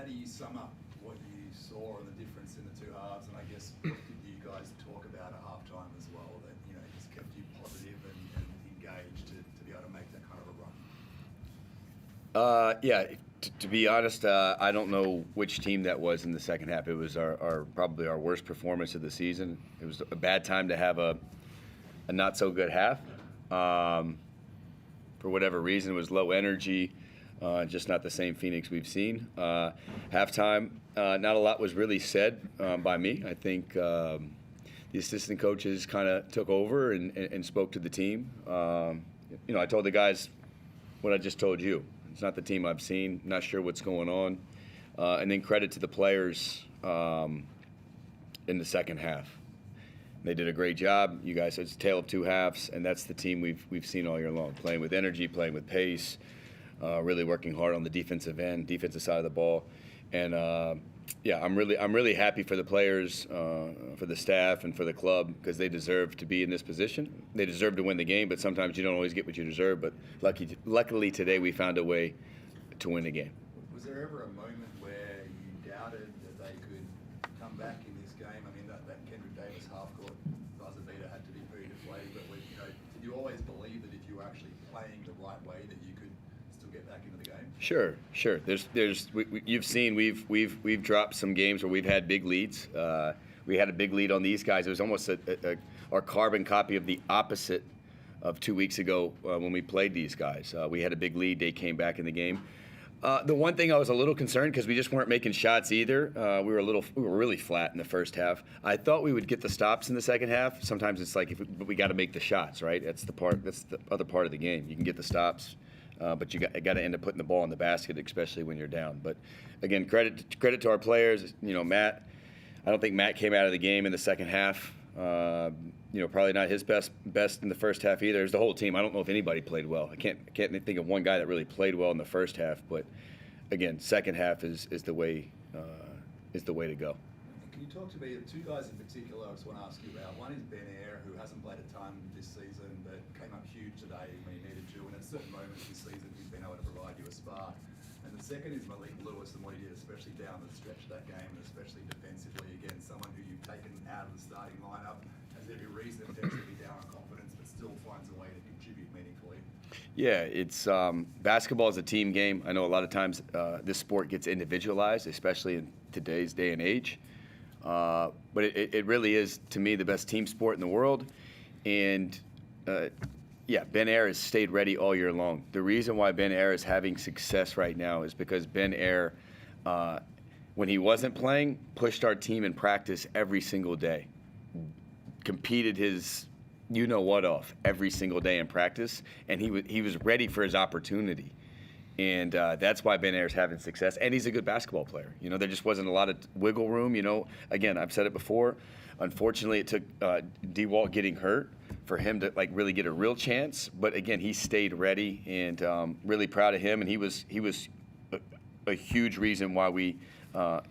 do you sum up what you saw and the difference in the two halves? And I guess what did you guys talk about at halftime as well that just kept you positive and engaged to be able to make that kind of a run? Yeah. To be honest, I don't know which team that was in the second half. It was probably our worst performance of the season. It was a bad time to have a not so good half. For whatever reason, it was low energy, just not the same Phoenix we've seen. Halftime, not a lot was really said by me. I think the assistant coaches kind of took over and spoke to the team. I told the guys what I just told you. It's not the team I've seen. Not sure what's going on. And then credit to the players in the second half. They did a great job. You guys said it's a tale of two halves, and that's the team we've seen all year long. Playing with energy, playing with pace, really working hard on the defensive end, defensive side of the ball. And I'm really happy for the players, for the staff, and for the club because they deserve to be in this position. They deserve to win the game, but sometimes you don't always get what you deserve. But luckily today we found a way to win the game. Was there ever a moment where you doubted that they could come back in this game? I mean, that Kendrick Davis half-court buzzer beater had to be pretty deflating. But did you always believe that if you were actually playing the right way that you could still get back into the game? Sure. You've seen we've dropped some games where we've had big leads. We had a big lead on these guys. It was almost our carbon copy of the opposite of 2 weeks ago when we played these guys. We had a big lead. They came back in the game. The one thing I was a little concerned because we just weren't making shots either. We were really flat in the first half. I thought we would get the stops in the second half. Sometimes it's like but we got to make the shots, right? That's the other part of the game. You can get the stops. But you got to end up putting the ball in the basket, especially when you're down. But again, credit to our players. Matt. I don't think Matt came out of the game in the second half. Probably not his best in the first half either. There's the whole team. I don't know if anybody played well. I can't think of one guy that really played well in the first half. But again, second half is the way to go. Can you talk to me, two guys in particular I just want to ask you about. One is Ben Ayre, who hasn't played a ton this season, but came up huge today when he needed to. And at certain moments this season, he's been able to provide you a spark. And the second is Malik Lewis and what he did, especially down the stretch of that game, and especially defensively. Again, someone who you've taken out of the starting lineup, has every reason potentially to be down on confidence, but still finds a way to contribute meaningfully. Yeah, it's basketball is a team game. I know a lot of times this sport gets individualized, especially in today's day and age. But it really is, to me, the best team sport in the world. And, Ben Ayre has stayed ready all year long. The reason why Ben Ayre is having success right now is because Ben Ayre, when he wasn't playing, pushed our team in practice every single day. Competed his you-know-what off every single day in practice. And he was ready for his opportunity. And that's why Ben Ayre's having success. And he's a good basketball player. There just wasn't a lot of wiggle room. Again, I've said it before. Unfortunately, it took D-Walt getting hurt for him to really get a real chance. But again, he stayed ready, and really proud of him. And he was a huge reason why we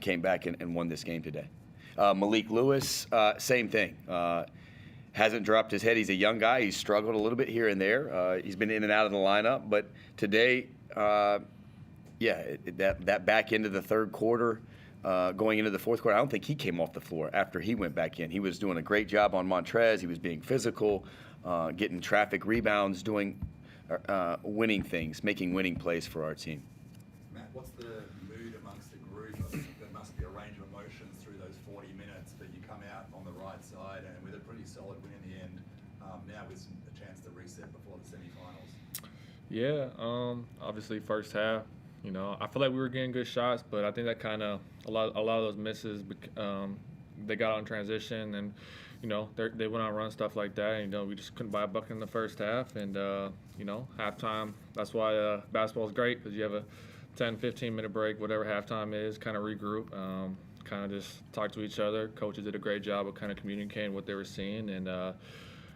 came back and won this game today. Malik Lewis, same thing. Hasn't dropped his head. He's a young guy. He's struggled a little bit here and there. He's been in and out of the lineup. But today, that back into the third quarter, going into the fourth quarter, I don't think he came off the floor after he went back in. He was doing a great job on Montrez. He was being physical, getting traffic rebounds, doing winning things, making winning plays for our team. Matt, what's the mood amongst the group? I think there must be a range of emotions through those 40 minutes, but you come out on the right side and with a pretty solid win in the end, now with a chance to reset before the semifinals. Yeah, obviously first half, I feel like we were getting good shots, but I think that kind of a lot of those misses, they got on transition and, they went on run, stuff like that. And, we just couldn't buy a bucket in the first half. And, halftime, that's why basketball is great because you have a 10, 15-minute break, whatever halftime is, kind of regroup, kind of just talk to each other. Coaches did a great job of kind of communicating what they were seeing. And I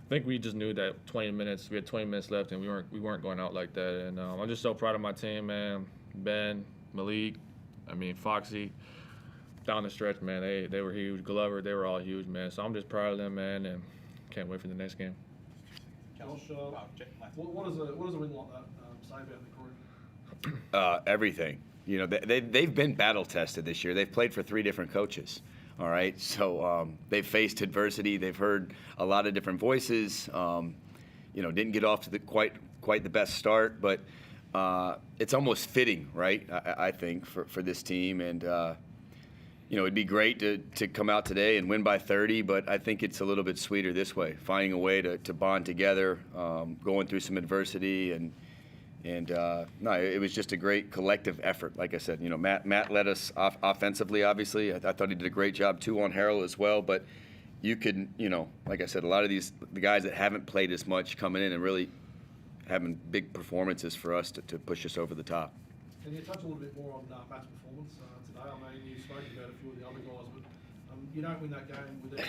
think we just knew that we had 20 minutes left, and we weren't going out like that. And I'm just so proud of my team, man. Ben, Malik, Foxy, down the stretch, man, they were huge. Glover, they were all huge, man. So I'm just proud of them, man, and can't wait for the next game. Josh, what does a win like that side in the court? Everything. You know, they've been battle tested this year. They've played for 3 different coaches. All right, so they've faced adversity. They've heard a lot of different voices. You know, didn't get off to quite the best start, but it's almost fitting, right? I think for this team, and you know, it'd be great to come out today and win by 30, but I think it's a little bit sweeter this way, finding a way to bond together, going through some adversity, and no, it was just a great collective effort. Like I said, you know, Matt led us offensively, obviously. I thought he did a great job, too, on Harrell as well. But you could, you know, like I said, a lot of the guys that haven't played as much coming in and really having big performances for us to push us over the top. Can you touch a little bit more on Matt's performance today? I mean, you've spoken about a few of the other guys, but you don't win that game without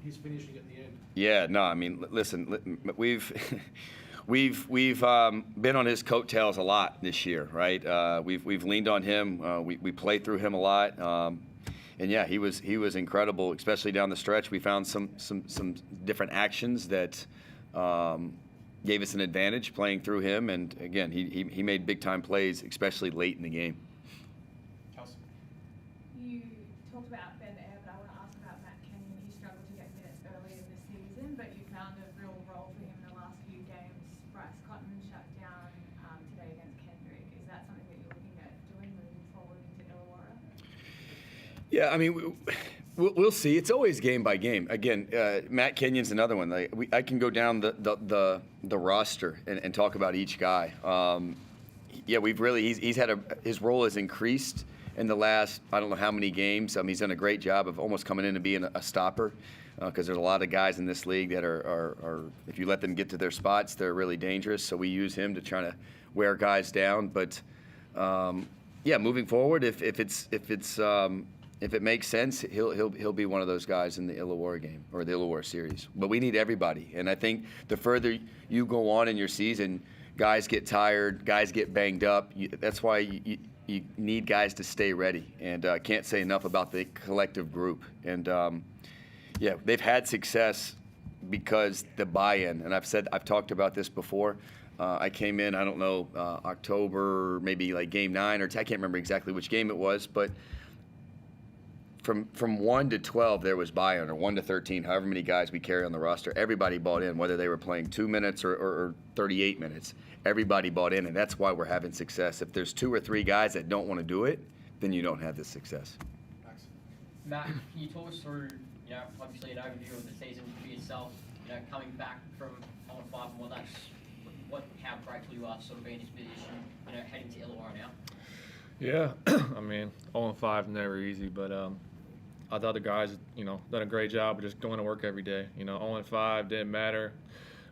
his finishing at the end. Yeah, no, I mean, listen, we've been on his coattails a lot this year, right? We've leaned on him. We play through him a lot, and yeah, he was incredible, especially down the stretch. We found some different actions that gave us an advantage playing through him, and again, he made big time plays, especially late in the game. Chelsea. You talked about Ben Air, but I want to ask about Matt Kenyon. He struggled to get minutes early in the season, but you found a real role for him in the last few games. Bryce Cotton shut down today against Kendrick. Is that something that you're looking at doing moving forward into Illawarra? Yeah, I mean, we'll see. It's always game by game. Again, Matt Kenyon's another one. I can go down the roster and talk about each guy. Yeah, he's had his role has increased in the last, I don't know how many games. He's done a great job of almost coming in and being a stopper, because there's a lot of guys in this league that are if you let them get to their spots, they're really dangerous. So we use him to try to wear guys down. But yeah, moving forward, if it makes sense, he'll be one of those guys in the Illawarra game or the Illawarra series. But we need everybody, and I think the further you go on in your season, guys get tired, guys get banged up. That's why you need guys to stay ready. And I can't say enough about the collective group. And yeah, they've had success because the buy-in. And I've talked about this before. I came in, I don't know, October, maybe like game 9 or I can't remember exactly which game it was, but from 1 to 12 there was buy-in, or 1 to 13, however many guys we carry on the roster. Everybody bought in, whether they were playing 2 minutes or 38 minutes. Everybody bought in, and that's why we're having success. If there's 2 or 3 guys that don't want to do it, then you don't have the success. Max. Matt, can you talk us through, you know, obviously an overview of the season for yourself, you know, coming back from 0-5 and how grateful you are to sort of be in this position, you know, heading to Illawarra now? Yeah, I mean, 0-5 never easy, but I thought the guys, you know, done a great job of just going to work every day. You know, 0-5 didn't matter.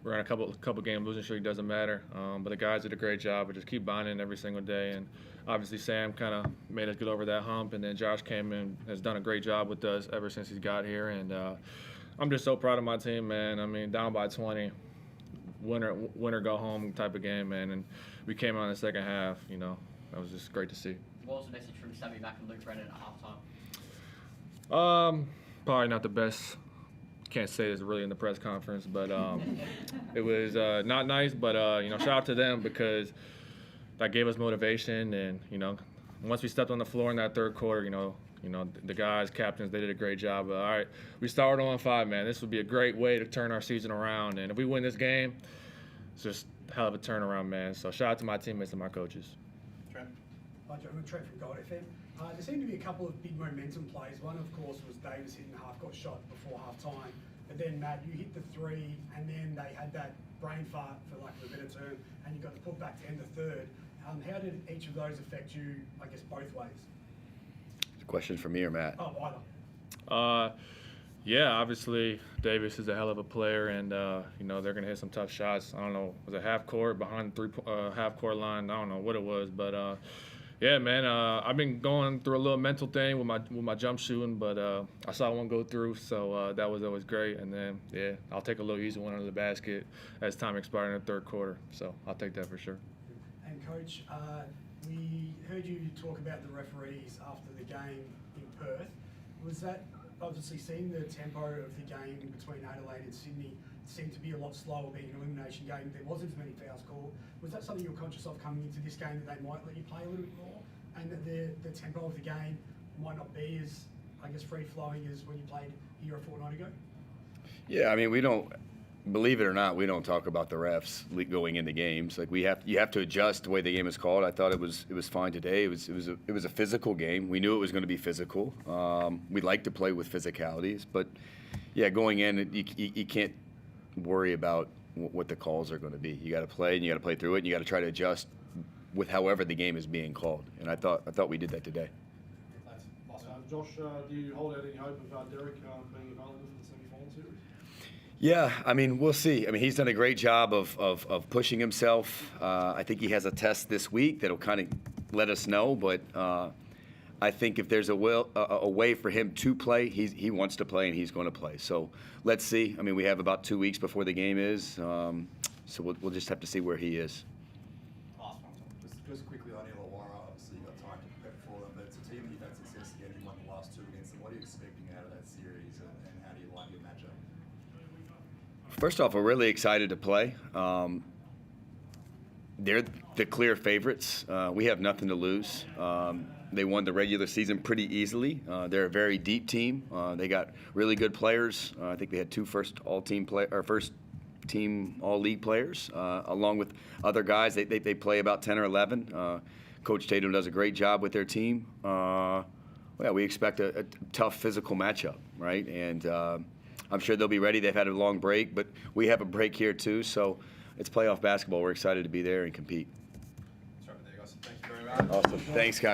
We're on a couple game losing streak, doesn't matter. But the guys did a great job of just keep buying in every single day. And obviously Sam kind of made us get over that hump, and then Josh came in, has done a great job with us ever since he's got here. And I'm just so proud of my team, man. I mean, down by 20, winner go home type of game, man. And we came out in the second half. You know, that was just great to see. What was the message from Sammy Mack and Luke Brennan at halftime? Probably not the best. Can't say it's really in the press conference, but it was not nice. But you know, shout out to them because that gave us motivation. And you know, once we stepped on the floor in that third quarter, you know, the guys, captains, they did a great job. All right, we started on 5, man. This would be a great way to turn our season around. And if we win this game, it's just a hell of a turnaround, man. So shout out to my teammates and my coaches. Trent. Hi, Joe. I'm Trent from Gold FM. There seemed to be a couple of big momentum plays. One, of course, was Davis hitting the half-court shot before half-time. But then, Matt, you hit the 3, and then they had that brain fart, for lack of a better term, and you got the put back to end the third. How did each of those affect you, I guess, both ways? Question for me or Matt? Oh, either. Yeah, obviously Davis is a hell of a player, and you know, they're gonna hit some tough shots. I don't know, was it half court behind the half court line? I don't know what it was, but yeah, man, I've been going through a little mental thing with my jump shooting, but I saw one go through, so that was always great. And then yeah, I'll take a little easy one under the basket as time expired in the third quarter, so I'll take that for sure. And Coach, we heard you talk about the referees after the game in Perth. Was that obviously seeing the tempo of the game between Adelaide and Sydney? seemed to be a lot slower being an elimination game. There wasn't as many fouls called. Was that something you were conscious of coming into this game, that they might let you play a little bit more, and that the tempo of the game might not be as, I guess, free-flowing as when you played here a fortnight ago? Yeah, I mean, we don't, believe it or not, we don't talk about the refs going into games. Like you have to adjust the way the game is called. I thought it was fine today. It was a physical game. We knew it was going to be physical. We like to play with physicalities, but yeah, going in, you can't worry about what the calls are going to be. You got to play, and you got to play through it, and you got to try to adjust with however the game is being called. And I thought we did that today. Josh, do you hold out any hope of Derek being available for the semi-final series? Yeah, I mean, we'll see. I mean, he's done a great job of pushing himself. I think he has a test this week that'll kind of let us know. But I think if there's a way for him to play, he wants to play and he's going to play. So let's see. I mean, we have about 2 weeks before the game is, so we'll just have to see where he is. Last one, Tom. Just quickly on Illawarra, obviously you've got time to prep for them, but it's a team that you've had success again. You won the last 2 against them. What are you expecting out of that series, and how do you like your matchup? First off, we're really excited to play. They're the clear favorites. We have nothing to lose. They won the regular season pretty easily. They're a very deep team. They got really good players. I think they had 2 first team all-league players, along with other guys. They play about 10 or 11. Coach Tatum does a great job with their team. Yeah, we expect a tough physical matchup, right? And I'm sure they'll be ready. They've had a long break, but we have a break here too. So it's playoff basketball. We're excited to be there and compete. Sorry, there you guys. Thank you very much. Awesome. Thanks, guys.